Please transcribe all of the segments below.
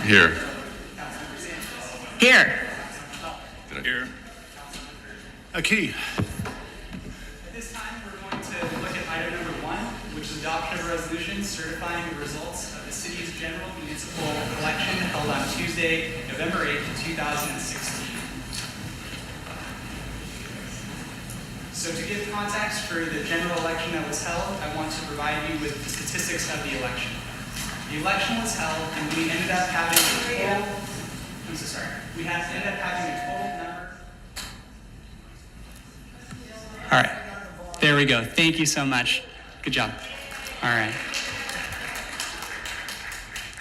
Here. Here. Here. Okay. At this time, we're going to look at item number 1, which is adoption of a resolution certifying the results of the city's general municipal election held on Tuesday, November 8th, 2016. So to give context for the general election that was held, I want to provide you with the statistics of the election. The election was held, and we ended up having a total, ended up having a total number. All right, there we go. Thank you so much. Good job. All right.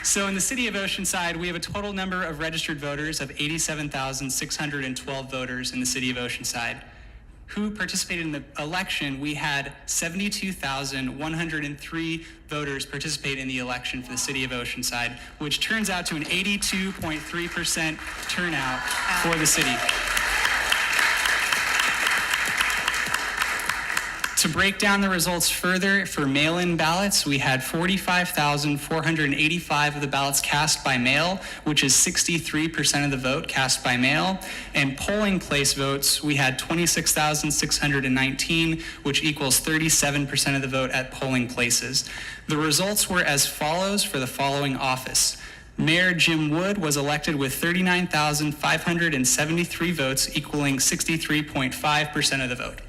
So in the city of Oceanside, we have a total number of registered voters of 87,612 voters in the city of Oceanside. Who participated in the election? We had 72,103 voters participate in the election for the city of Oceanside, which turns out to an 82.3% turnout for the city. To break down the results further, for mail-in ballots, we had 45,485 of the ballots cast by mail, which is 63% of the vote cast by mail. And polling place votes, we had 26,619, which equals 37% of the vote at polling places. The results were as follows for the following office. Mayor Jim Wood was elected with 39,573 votes, equaling 63.5% of the vote.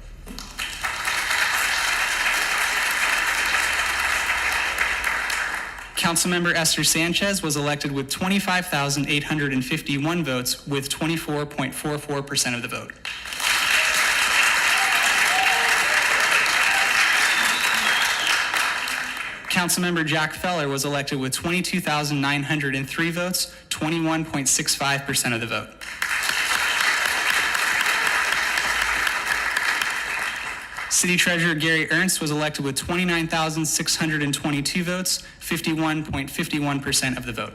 Councilmember Esther Sanchez was elected with 25,851 votes, with 24.44% of the vote. Councilmember Jack Feller was elected with 22,903 votes, 21.65% of the vote. City Treasurer Gary Ernst was elected with 29,622 votes, 51.51% of the vote.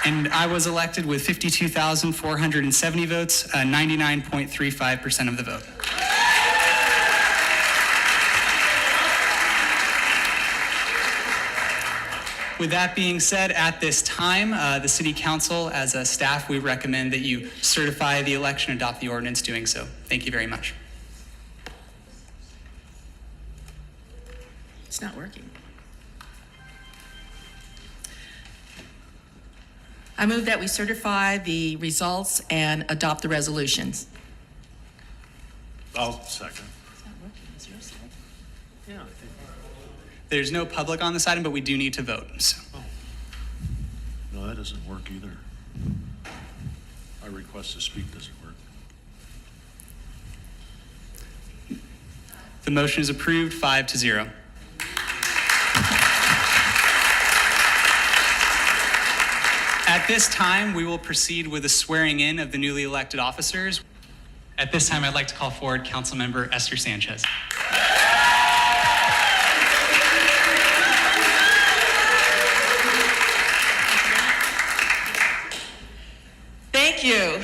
And I was elected with 52,470 votes, 99.35% of the vote. With that being said, at this time, the City Council, as a staff, we recommend that you certify the election and adopt the ordinance doing so. Thank you very much. It's not working. I move that we certify the results and adopt the resolutions. I'll second. It's not working. Is yours second? Yeah, I think. There's no public on this item, but we do need to vote. So. Oh. No, that doesn't work either. My request to speak doesn't work. The motion is approved, 5-0. At this time, we will proceed with the swearing in of the newly elected officers. At this time, I'd like to call forward Councilmember Esther Sanchez. Thank you.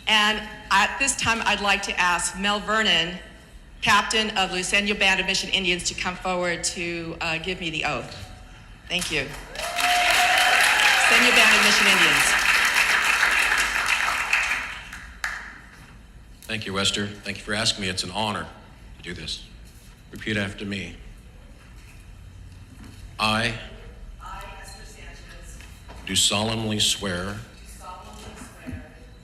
And at this time, I'd like to ask Mel Vernon, captain of Lucenio Band of Mission Indians, to come forward to give me the oath. Thank you. Lucenio Band of Mission Indians. Thank you, Esther. Thank you for asking me. It's an honor to do this. Repeat after me. I, Esther Sanchez, do solemnly swear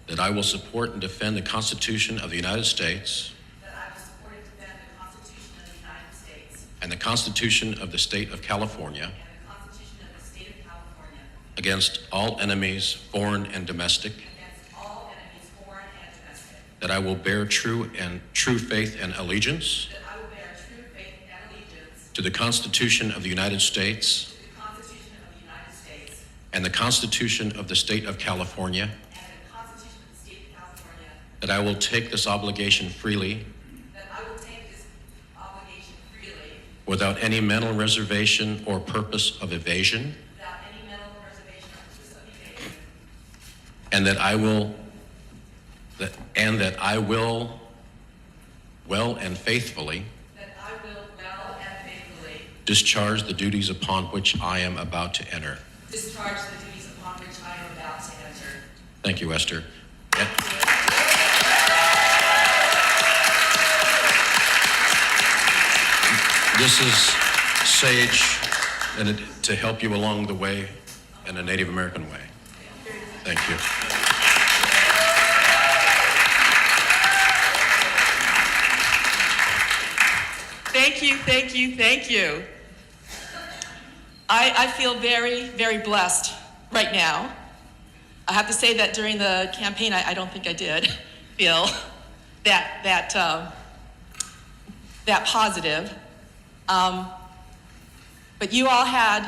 that I will support and defend the Constitution of the United States that I will support and defend the Constitution of the United States and the Constitution of the State of California and the Constitution of the State of California against all enemies, foreign and domestic, against all enemies, foreign and domestic, that I will bear true faith and allegiance that I will bear true faith and allegiance to the Constitution of the United States to the Constitution of the United States and the Constitution of the State of California, and the Constitution of the State of California, that I will take this obligation freely that I will take this obligation freely without any mental reservation or purpose of evasion, without any mental reservation or purpose of evasion, and that I will well and faithfully that I will well and faithfully discharge the duties upon which I am about to enter. discharge the duties upon which I am about to enter. Thank you, Esther. This is Sage, and to help you along the way in a Native American way. Thank you. Thank you, thank you, thank you. I feel very, very blessed right now. I have to say that during the campaign, I don't think I did feel that positive. But you all have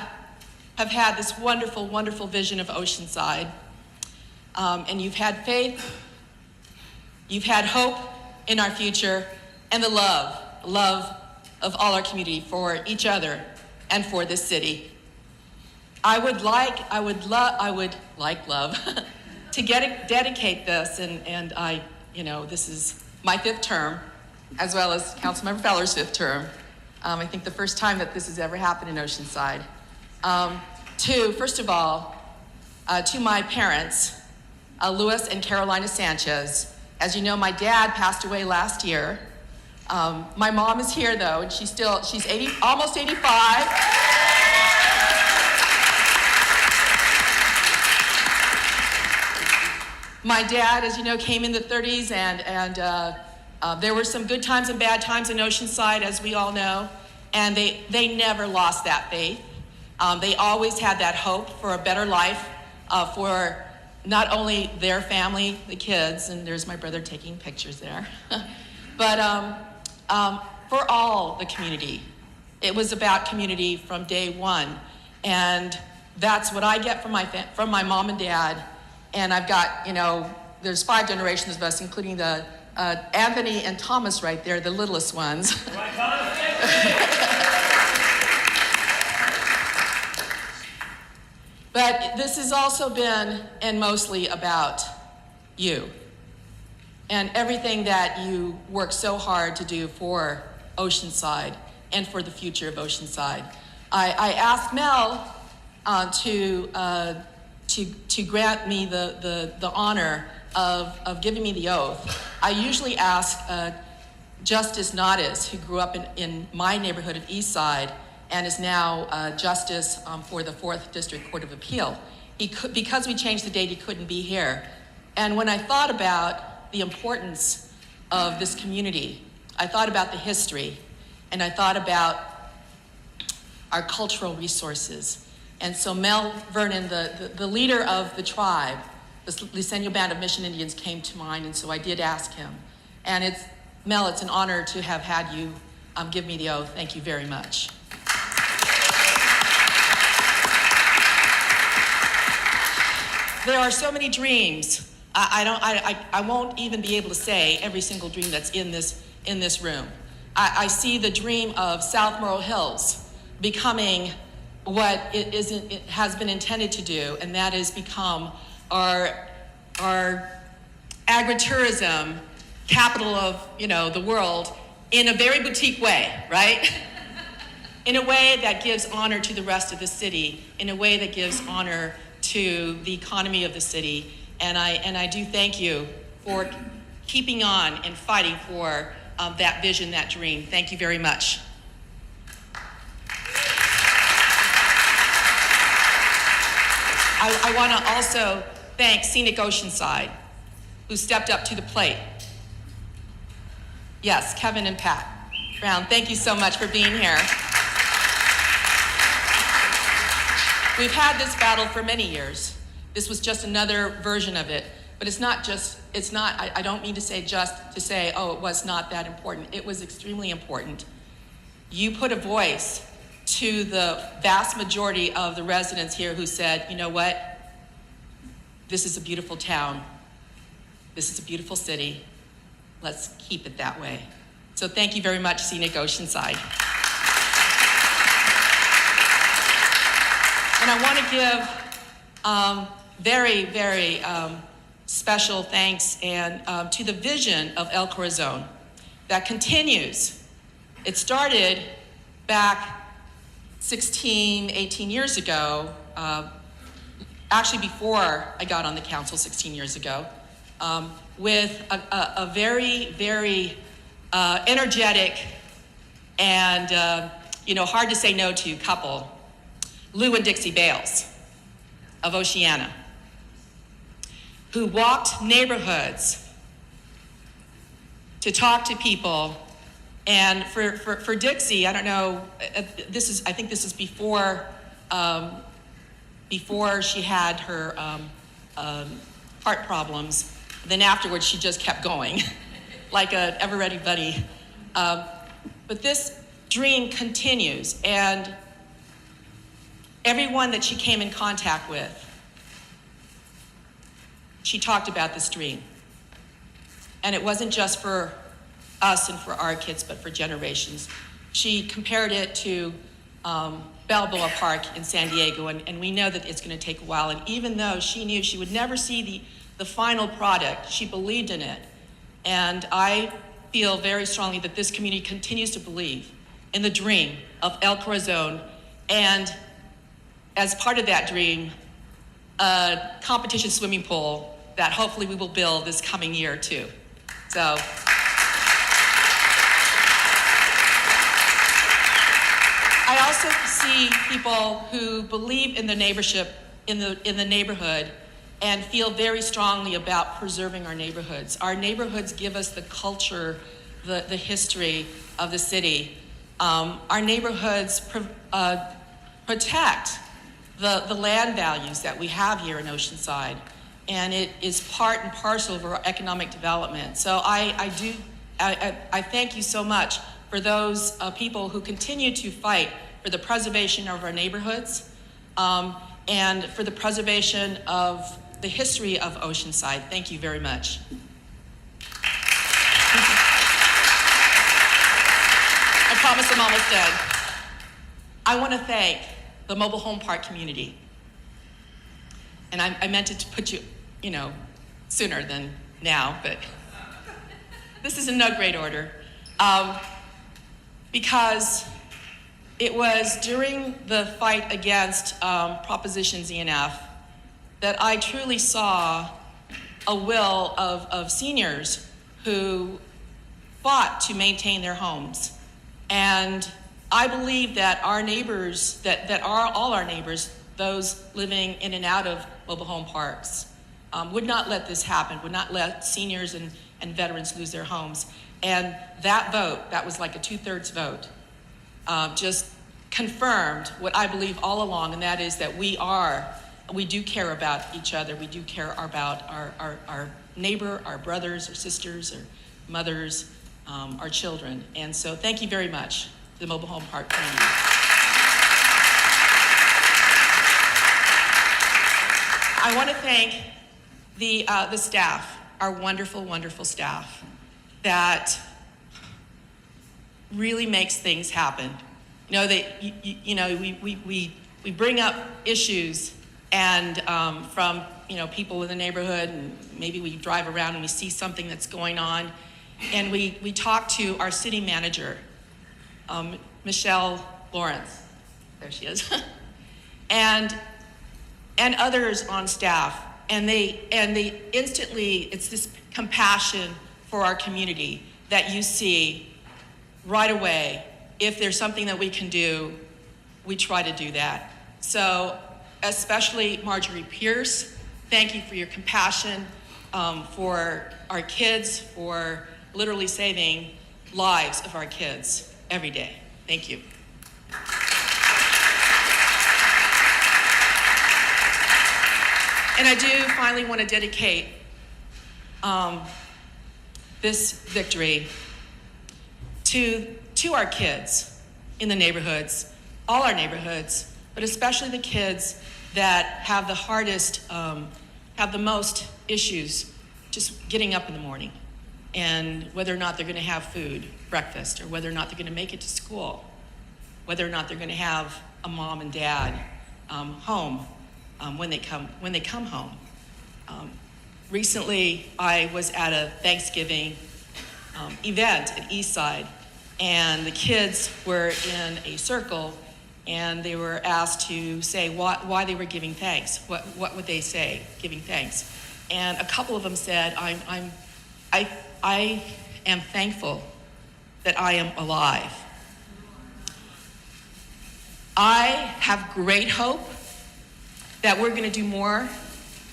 had this wonderful, wonderful vision of Oceanside. And you've had faith, you've had hope in our future, and the love of all our community for each other and for this city. I would love to dedicate this, and I, this is my 5th term, as well as Councilmember Feller's 5th term. I think the first time that this has ever happened in Oceanside. First of all, to my parents, Louis and Carolina Sanchez. As you know, my dad passed away last year. My mom is here though, and she's 80, almost 85. My dad, as you know, came in the 30s, and there were some good times and bad times in Oceanside, as we all know, and they never lost that faith. They always had that hope for a better life for not only their family, the kids, and there's my brother taking pictures there, but for all the community. It was about community from day one, and that's what I get from my mom and dad. And I've got, there's 5 generations of us, including the Anthony and Thomas right there, the littlest ones. But this has also been, and mostly, about you and everything that you work so hard to do for Oceanside and for the future of Oceanside. I asked Mel to grant me the honor of giving me the oath. I usually ask Justice Nadas, who grew up in my neighborhood of Eastside and is now Justice for the 4th District Court of Appeal. Because we changed the date, he couldn't be here. And when I thought about the importance of this community, I thought about the history, and I thought about our cultural resources. And so Mel Vernon, the leader of the tribe, the Luiseño Band of Mission Indians, came to mind, and so I did ask him. And Mel, it's an honor to have had you give me the oath. Thank you very much. There are so many dreams. I won't even be able to say every single dream that's in this room. I see the dream of South Morrow Hills becoming what it has been intended to do, and that is become our agritourism capital of the world in a very boutique way, right? In a way that gives honor to the rest of the city, in a way that gives honor to the economy of the city, and I do thank you for keeping on and fighting for that vision, that dream. Thank you very much. I want to also thank Scenic Oceanside, who stepped up to the plate. Yes, Kevin and Pat Brown, thank you so much for being here. We've had this battle for many years. This was just another version of it, but I don't mean to say just to say, oh, it was not that important. It was extremely important. You put a voice to the vast majority of the residents here who said, you know what? This is a beautiful town. This is a beautiful city. Let's keep it that way. So thank you very much, Scenic Oceanside. And I want to give very, very special thanks and to the vision of El Corazon that continues. It started back 16, 18 years ago, actually before I got on the council 16 years ago, with a very, very energetic and hard to say no to couple, Lou and Dixie Bales of Oceana, who walked neighborhoods to talk to people. And for Dixie, I don't know, I think this is before she had her heart problems. Then afterwards, she just kept going, like a ever-ready buddy. But this dream continues, and everyone that she came in contact with, she talked about this dream. And it wasn't just for us and for our kids, but for generations. She compared it to Balboa Park in San Diego, and we know that it's going to take a while. And even though she knew she would never see the final product, she believed in it. And I feel very strongly that this community continues to believe in the dream of El Corazon, and as part of that dream, a competition swimming pool that hopefully we will build this coming year too. So. I also see people who believe in the neighborship, in the neighborhood, and feel very strongly about preserving our neighborhoods. Our neighborhoods give us the culture, the history of the city. Our neighborhoods protect the land values that we have here in Oceanside, and it is part and parcel of our economic development. So I thank you so much for those people who continue to fight for the preservation of our neighborhoods and for the preservation of the history of Oceanside. Thank you very much. I promise I'm almost done. I want to thank the mobile home park community. And I meant to put you, sooner than now, but this is in no great order. Because it was during the fight against Proposition ZNF that I truly saw a will of seniors who fought to maintain their homes. And I believe that our neighbors, that all our neighbors, those living in and out of mobile home parks, would not let this happen, would not let seniors and veterans lose their homes. And that vote, that was like a 2/3 vote, just confirmed what I believe all along, and that is that we do care about each other. We do care about our neighbor, our brothers, our sisters, our mothers, our children. And so thank you very much to the mobile home park community. I want to thank the staff, our wonderful, wonderful staff that really makes things happen. We bring up issues and from people in the neighborhood, and maybe we drive around and we see something that's going on, and we talk to our city manager, Michelle Lawrence, there she is, and others on staff, and they instantly, it's this compassion for our community that you see right away. If there's something that we can do, we try to do that. So especially Marjorie Pierce, thank you for your compassion for our kids, for literally saving lives of our kids every day. Thank you. And I do finally want to dedicate this victory to our kids in the neighborhoods, all our neighborhoods, but especially the kids that have the hardest, have the most issues just getting up in the morning, and whether or not they're going to have food, breakfast, or whether or not they're going to make it to school, whether or not they're going to have a mom and dad home when they come home. Recently, I was at a Thanksgiving event at Eastside, and the kids were in a circle, and they were asked to say why they were giving thanks. What would they say, giving thanks? And a couple of them said, I am thankful that I am alive. I have great hope that we're going to do more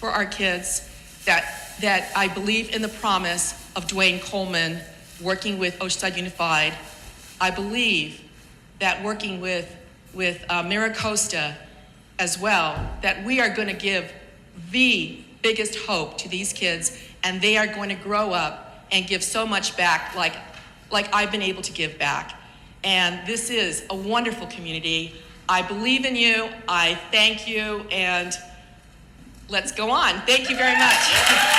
for our kids, that I believe in the promise of Dwayne Coleman working with Oceanside Unified. I believe that working with Miracosta as well, that we are going to give the biggest hope to these kids, and they are going to grow up and give so much back like I've been able to give back. And this is a wonderful community. I believe in you, I thank you, and let's go on. Thank you very much.